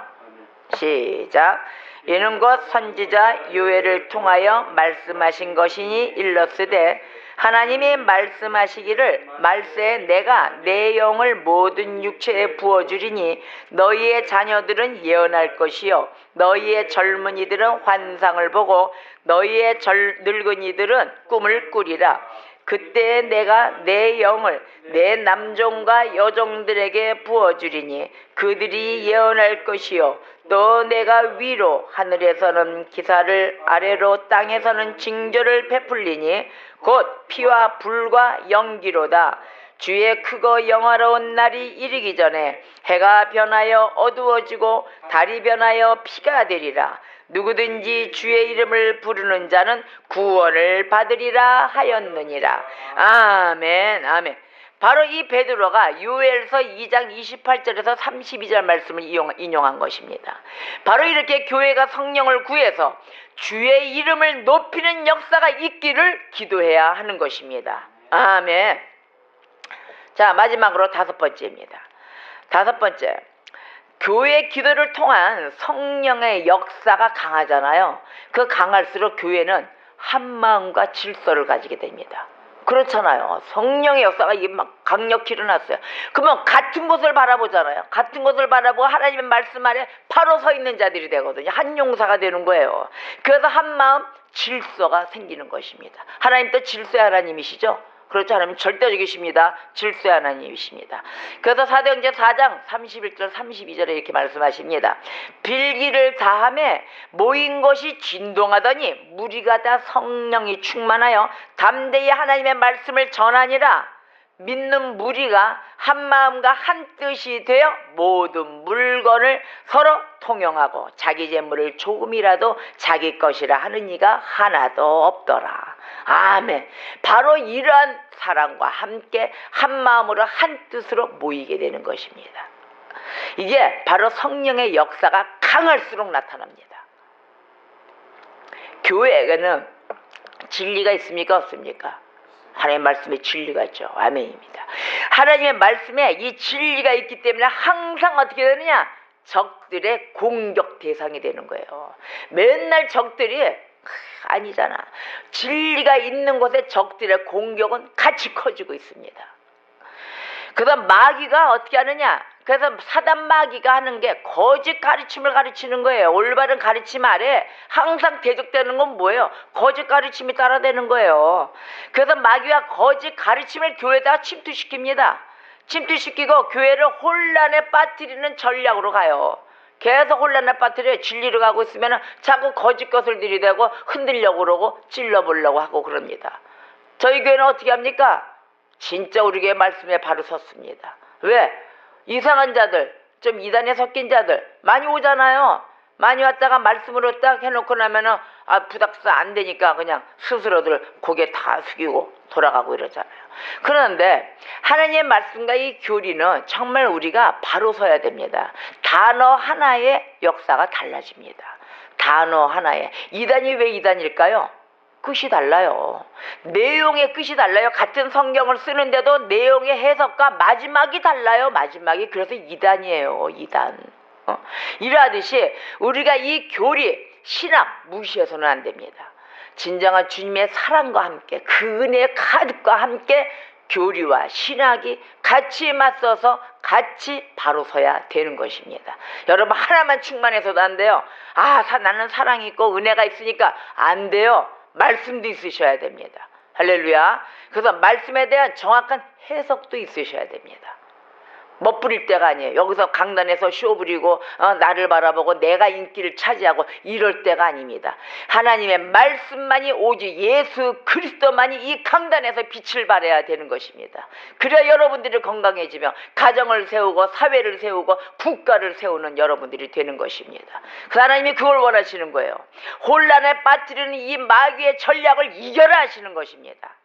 시작. 이는 곧 선지자 요엘을 통하여 말씀하신 것이니 일렀으되 하나님이 말씀하시기를 말세에 내가 내 영을 모든 육체에 부어주리니 너희의 자녀들은 예언할 것이요 너희의 젊은이들은 환상을 보고 너희의 늙은이들은 꿈을 꾸리라. 그때 내가 내 영을 내 남종과 여종들에게 부어주리니 그들이 예언할 것이요 또 내가 위로 하늘에서는 기사를 아래로 땅에서는 징조를 베풀리니 곧 피와 불과 연기로다. 주의 크고 영화로운 날이 이르기 전에 해가 변하여 어두워지고 달이 변하여 피가 되리라. 누구든지 주의 이름을 부르는 자는 구원을 받으리라 하였느니라. 아멘, 아멘. 바로 이 베드로가 요엘서 2장 28절에서 32절 말씀을 인용한 것입니다. 바로 이렇게 교회가 성령을 구해서 주의 이름을 높이는 역사가 있기를 기도해야 하는 것입니다. 아멘. 자, 마지막으로 5번째입니다. 5번째, 교회 기도를 통한 성령의 역사가 강하잖아요. 그 강할수록 교회는 한마음과 질서를 가지게 됩니다. 그렇잖아요. 성령의 역사가 이게 막 강력히 일어났어요. 그러면 같은 곳을 바라보잖아요. 같은 곳을 바라보고 하나님의 말씀 아래 바로 서 있는 자들이 되거든요. 한 용사가 되는 거예요. 그래서 한마음 질서가 생기는 것입니다. 하나님도 질서의 하나님이시죠. 그렇지 않으면 절대적이십니다. 질서의 하나님이십니다. 그래서 사도행전 4장 31절 32절에 이렇게 말씀하십니다. 빌기를 다함에 모인 것이 진동하더니 무리가 다 성령이 충만하여 담대히 하나님의 말씀을 전하니라. 믿는 무리가 한 마음과 한 뜻이 되어 모든 물건을 서로 통용하고 자기 재물을 조금이라도 자기 것이라 하는 이가 하나도 없더라. 아멘. 바로 이러한 사랑과 함께 한 마음으로 한 뜻으로 모이게 되는 것입니다. 이게 바로 성령의 역사가 강할수록 나타납니다. 교회에는 진리가 있습니까? 없습니까? 하나님의 말씀에 진리가 있죠. 아멘입니다. 하나님의 말씀에 이 진리가 있기 때문에 항상 어떻게 되느냐? 적들의 공격 대상이 되는 거예요. 맨날 적들이 아니잖아. 진리가 있는 곳에 적들의 공격은 같이 커지고 있습니다. 그래서 마귀가 어떻게 하느냐? 그래서 사단 마귀가 하는 게 거짓 가르침을 가르치는 거예요. 올바른 가르침 아래 항상 대적되는 건 뭐예요? 거짓 가르침이 따라되는 거예요. 그래서 마귀가 거짓 가르침을 교회에다 침투시킵니다. 침투시키고 교회를 혼란에 빠뜨리는 전략으로 가요. 계속 혼란에 빠뜨려 진리로 가고 있으면 자꾸 거짓 것을 들이대고 흔들려고 그러고 찔러보려고 하고 그럽니다. 저희 교회는 어떻게 합니까? 진짜 우리 교회 말씀에 바로 섰습니다. 왜? 이상한 자들, 좀 이단에 섞인 자들 많이 오잖아요. 많이 왔다가 말씀으로 딱 해놓고 나면은 부닥서 안 되니까 그냥 스스로들 고개 다 숙이고 돌아가고 이러잖아요. 그런데 하나님의 말씀과 이 교리는 정말 우리가 바로 서야 됩니다. 단어 하나의 역사가 달라집니다. 단어 하나에. 이단이 왜 이단일까요? 끝이 달라요. 내용의 끝이 달라요. 같은 성경을 쓰는데도 내용의 해석과 마지막이 달라요. 마지막이. 그래서 이단이에요. 이단. 이러하듯이 우리가 이 교리, 신학 무시해서는 안 됩니다. 진정한 주님의 사랑과 함께 그 은혜의 가득과 함께 교리와 신학이 같이 맞서서 같이 바로 서야 되는 것입니다. 여러분 하나만 충만해서도 안 돼요. 나는 사랑이 있고 은혜가 있으니까 안 돼요. 말씀도 있으셔야 됩니다. 할렐루야. 그래서 말씀에 대한 정확한 해석도 있으셔야 됩니다. 멋부릴 때가 아니에요. 여기서 강단에서 쇼 부리고 나를 바라보고 내가 인기를 차지하고 이럴 때가 아닙니다. 하나님의 말씀만이 오직 예수 그리스도만이 이 강단에서 빛을 발해야 되는 것입니다. 그래야 여러분들이 건강해지며 가정을 세우고 사회를 세우고 국가를 세우는 여러분들이 되는 것입니다. 그 하나님이 그걸 원하시는 거예요. 혼란에 빠뜨리는 이 마귀의 전략을 이겨라 하시는 것입니다.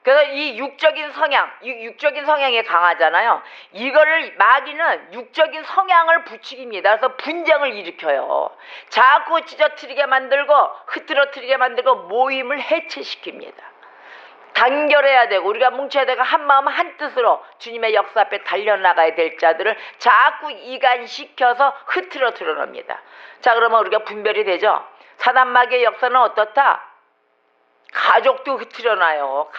그래서 이 육적인 성향이 강하잖아요. 이거를 마귀는 육적인 성향을 부추깁니다. 그래서 분쟁을 일으켜요. 자꾸 찢어뜨리게 만들고 흐트러뜨리게 만들고 모임을 해체시킵니다. 단결해야 되고 우리가 뭉쳐야 되고 한 마음 한 뜻으로 주님의 역사 앞에 달려나가야 될 자들을 자꾸 이간시켜서 흐트러뜨려 놉니다. 자, 그러면 우리가 분별이 되죠. 사단 마귀의 역사는 어떻다? 가족도 흐트려놔요.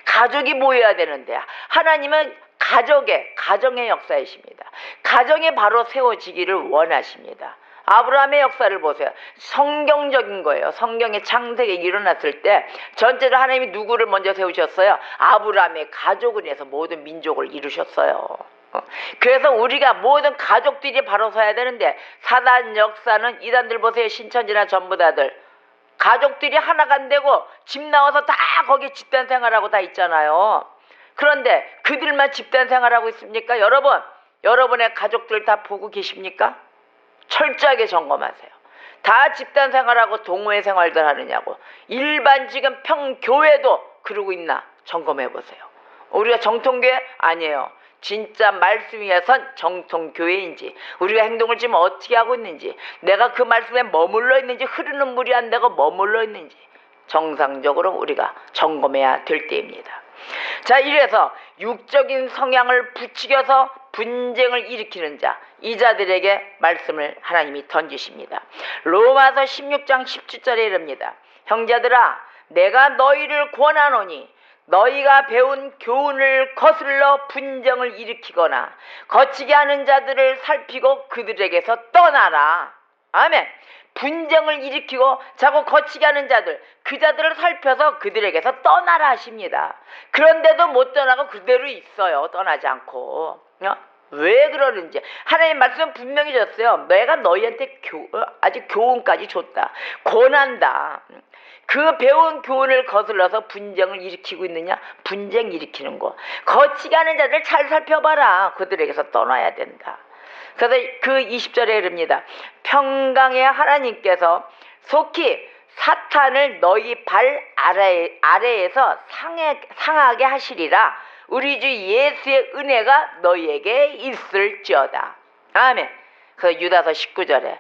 가족이 모여야 되는데 하나님은 가정의 역사이십니다. 가정이 바로 세워지기를 원하십니다. 아브라함의 역사를 보세요. 성경적인 거예요. 성경의 창세기 일어났을 때 전체로 하나님이 누구를 먼저 세우셨어요? 아브라함의 가족을 해서 모든 민족을 이루셨어요. 그래서 우리가 모든 가족들이 바로 서야 되는데, 사단 역사는 이단들 보세요. 신천지나 전부 다들 가족들이 하나가 안 되고 집 나와서 다 거기 집단 생활하고 다 있잖아요. 그런데 그들만 집단 생활하고 있습니까? 여러분의 가족들 다 보고 계십니까? 철저하게 점검하세요. 다 집단 생활하고 동호회 생활들 하느냐고. 일반 지금 평교회도 그러고 있나 점검해 보세요. 우리가 정통교회 아니에요. 진짜 말씀 위에선 정통교회인지, 우리가 행동을 지금 어떻게 하고 있는지, 내가 그 말씀에 머물러 있는지, 흐르는 물이 안 되고 머물러 있는지 정상적으로 우리가 점검해야 될 때입니다. 자, 이래서 육적인 성향을 부추겨서 분쟁을 일으키는 자, 이 자들에게 말씀을 하나님이 던지십니다. 로마서 16장 10절에 이릅니다. 형제들아, 내가 너희를 권하노니 너희가 배운 교훈을 거슬러 분쟁을 일으키거나 거치게 하는 자들을 살피고 그들에게서 떠나라. 아멘. 분쟁을 일으키고 자꾸 거치게 하는 자들, 그 자들을 살펴서 그들에게서 떠나라 하십니다. 그런데도 못 떠나고 그대로 있어요. 떠나지 않고. 왜 그러는지 하나님 말씀 분명히 줬어요. 내가 너희한테 아직 교훈까지 줬다. 권한다. 그 배운 교훈을 거슬러서 분쟁을 일으키고 있느냐? 분쟁 일으키는 거. 거치게 하는 자들 잘 살펴봐라. 그들에게서 떠나야 된다. 그래서 그 20절에 이릅니다. 평강의 하나님께서 속히 사탄을 너희 발 아래에서 상하게 하시리라. 우리 주 예수의 은혜가 너희에게 있을지어다. 아멘. 그 유다서 19절에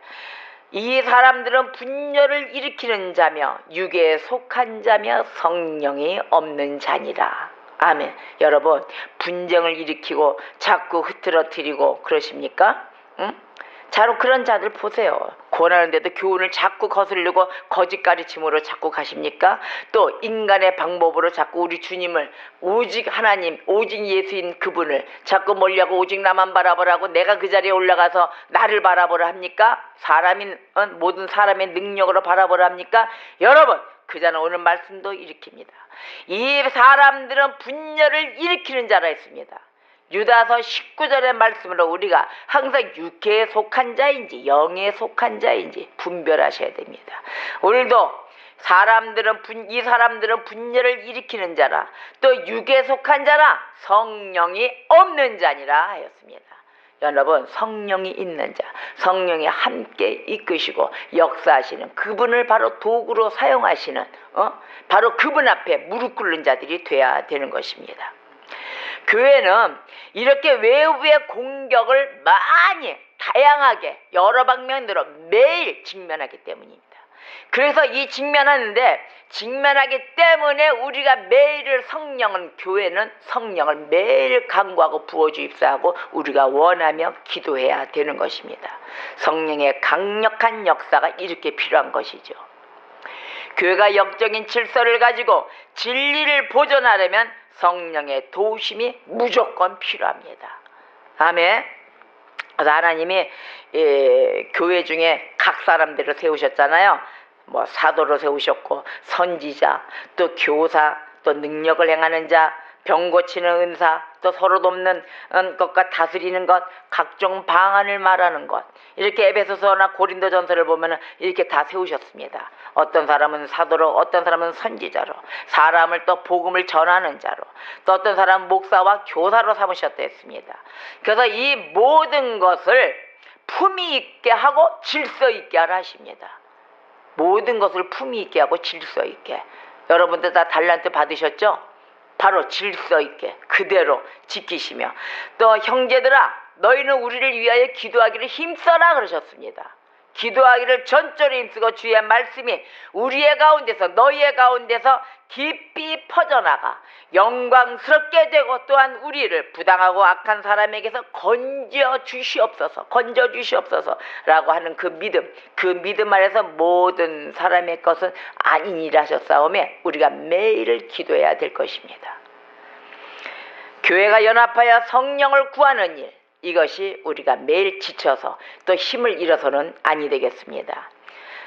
이 사람들은 분열을 일으키는 자며 육에 속한 자며 성령이 없는 자니라. 아멘. 여러분, 분쟁을 일으키고 자꾸 흐트러뜨리고 그러십니까? 응? 자로 그런 자들 보세요. 권하는데도 교훈을 자꾸 거슬리고 거짓 가르침으로 자꾸 가십니까? 또 인간의 방법으로 자꾸 우리 주님을, 오직 하나님, 오직 예수인 그분을 자꾸 몰려고 오직 나만 바라보라고 내가 그 자리에 올라가서 나를 바라보라 합니까? 모든 사람의 능력으로 바라보라 합니까? 여러분, 그 자는 오늘 말씀도 일으킵니다. 이 사람들은 분열을 일으키는 자라 했습니다. 유다서 19절의 말씀으로 우리가 항상 육체에 속한 자인지 영에 속한 자인지 분별하셔야 됩니다. 오늘도 이 사람들은 분열을 일으키는 자라, 또 육에 속한 자라, 성령이 없는 자니라 하였습니다. 여러분, 성령이 있는 자, 성령이 함께 이끄시고 역사하시는 그분을 바로 도구로 사용하시는 바로 그분 앞에 무릎 꿇는 자들이 돼야 되는 것입니다. 교회는 이렇게 외부의 공격을 많이 다양하게 여러 방면으로 매일 직면하기 때문입니다. 그래서 이 직면하기 때문에 우리가 매일 교회는 성령을 매일 간구하고 부어주입사하고 우리가 원하며 기도해야 되는 것입니다. 성령의 강력한 역사가 이렇게 필요한 것이죠. 교회가 영적인 질서를 가지고 진리를 보존하려면 성령의 도우심이 무조건 필요합니다. 아멘. 하나님이 교회 중에 각 사람들을 세우셨잖아요. 뭐 사도로 세우셨고, 선지자, 또 교사, 또 능력을 행하는 자, 병 고치는 은사, 또 서로 돕는 것과 다스리는 것, 각종 방안을 말하는 것, 이렇게 에베소서나 고린도전서를 보면 이렇게 다 세우셨습니다. 어떤 사람은 사도로, 어떤 사람은 선지자로, 사람을 또 복음을 전하는 자로, 또 어떤 사람은 목사와 교사로 삼으셨다 했습니다. 그래서 이 모든 것을 품위 있게 하고 질서 있게 하라 하십니다. 모든 것을 품위 있게 하고 질서 있게. 여러분들 다 달란트 받으셨죠? 바로 질서 있게 그대로 지키시며, 또 형제들아 너희는 우리를 위하여 기도하기를 힘써라 그러셨습니다. 기도하기를 전적으로 힘쓰고 주의 말씀이 우리의 가운데서 너희의 가운데서 깊이 퍼져나가 영광스럽게 되고, 또한 우리를 부당하고 악한 사람에게서 건져 주시옵소서 라고 하는 그 믿음 아래서 모든 사람의 것은 아니니라 하셨사오매 우리가 매일 기도해야 될 것입니다. 교회가 연합하여 성령을 구하는 일, 이것이 우리가 매일 지쳐서 또 힘을 잃어서는 아니 되겠습니다.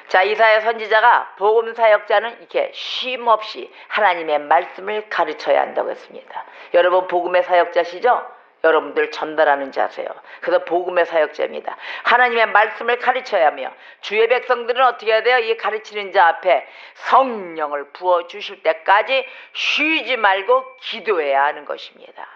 자, 이사야 선지자가 복음 사역자는 이렇게 쉼 없이 하나님의 말씀을 가르쳐야 한다고 했습니다. 여러분 복음의 사역자시죠? 여러분들 전달하는 자세요. 그래서 복음의 사역자입니다. 하나님의 말씀을 가르쳐야 하며 주의 백성들은 어떻게 해야 돼요? 이 가르치는 자 앞에 성령을 부어주실 때까지 쉬지 말고 기도해야 하는 것입니다.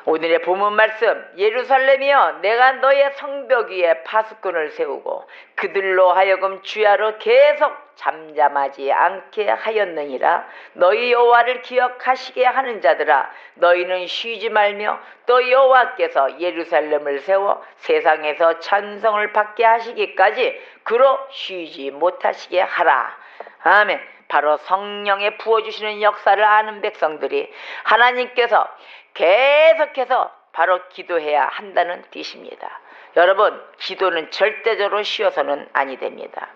오늘의 본문 말씀, 예루살렘이여 내가 너의 성벽 위에 파수꾼을 세우고 그들로 하여금 주야로 계속 잠잠하지 않게 하였느니라. 너희 여호와를 기억하시게 하는 자들아, 너희는 쉬지 말며 또 여호와께서 예루살렘을 세워 세상에서 찬송을 받게 하시기까지 그로 쉬지 못하시게 하라. 아멘. 바로 성령에 부어주시는 역사를 아는 백성들이 하나님께서 계속해서 바로 기도해야 한다는 뜻입니다. 여러분, 기도는 절대적으로 쉬어서는 아니 됩니다.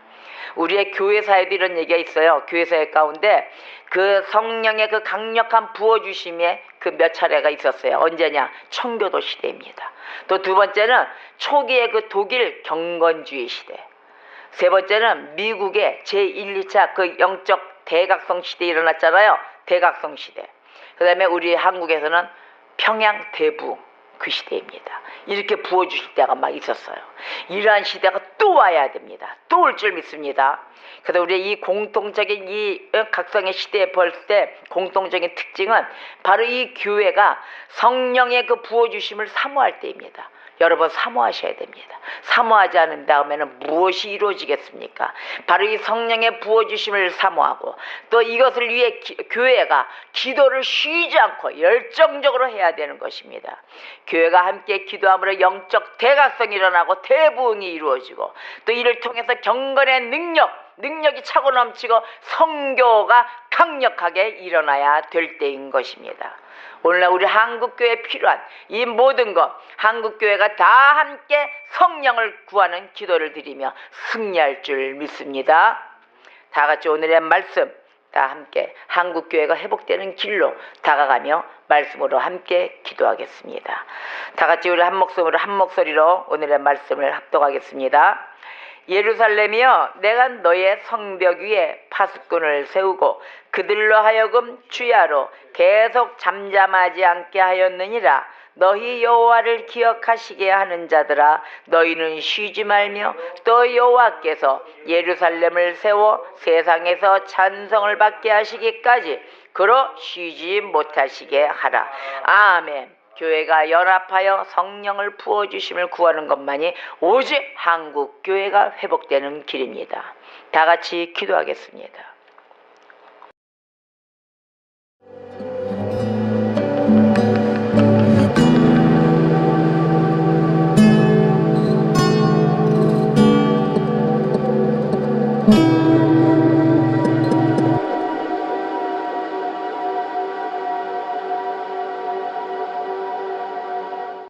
우리의 교회사에도 이런 얘기가 있어요. 교회사회 가운데 그 성령의 그 강력한 부어주심에 그 몇 차례가 있었어요. 언제냐? 청교도 시대입니다. 또 두 번째는 초기의 그 독일 경건주의 시대. 세 번째는 미국의 제1, 2차 그 영적 대각성 시대 일어났잖아요. 대각성 시대. 그 다음에 우리 한국에서는 평양 대부 그 시대입니다. 이렇게 부어주실 때가 막 있었어요. 이러한 시대가 또 와야 됩니다. 또 올 줄 믿습니다. 그래서 우리 이 공통적인 이 각성의 시대에 볼 때 공통적인 특징은 바로 이 교회가 성령의 그 부어주심을 사모할 때입니다. 여러분 사모하셔야 됩니다. 사모하지 않은 다음에는 무엇이 이루어지겠습니까? 바로 이 성령의 부어주심을 사모하고 또 이것을 위해 교회가 기도를 쉬지 않고 열정적으로 해야 되는 것입니다. 교회가 함께 기도함으로 영적 대각성이 일어나고 대부흥이 이루어지고 또 이를 통해서 경건의 능력이 차고 넘치고 선교가 강력하게 일어나야 될 때인 것입니다. 오늘날 우리 한국교회에 필요한 이 모든 것, 한국교회가 다 함께 성령을 구하는 기도를 드리며 승리할 줄 믿습니다. 다 같이 오늘의 말씀 다 함께 한국교회가 회복되는 길로 다가가며 말씀으로 함께 기도하겠습니다. 다 같이 우리 한 목소리로 오늘의 말씀을 합독하겠습니다. 예루살렘이여 내가 너의 성벽 위에 파수꾼을 세우고 그들로 하여금 주야로 계속 잠잠하지 않게 하였느니라. 너희 여호와를 기억하시게 하는 자들아, 너희는 쉬지 말며 또 여호와께서 예루살렘을 세워 세상에서 찬송을 받게 하시기까지 그로 쉬지 못하시게 하라. 아멘. 교회가 연합하여 성령을 부어주심을 구하는 것만이 오직 한국 교회가 회복되는 길입니다. 다 같이 기도하겠습니다.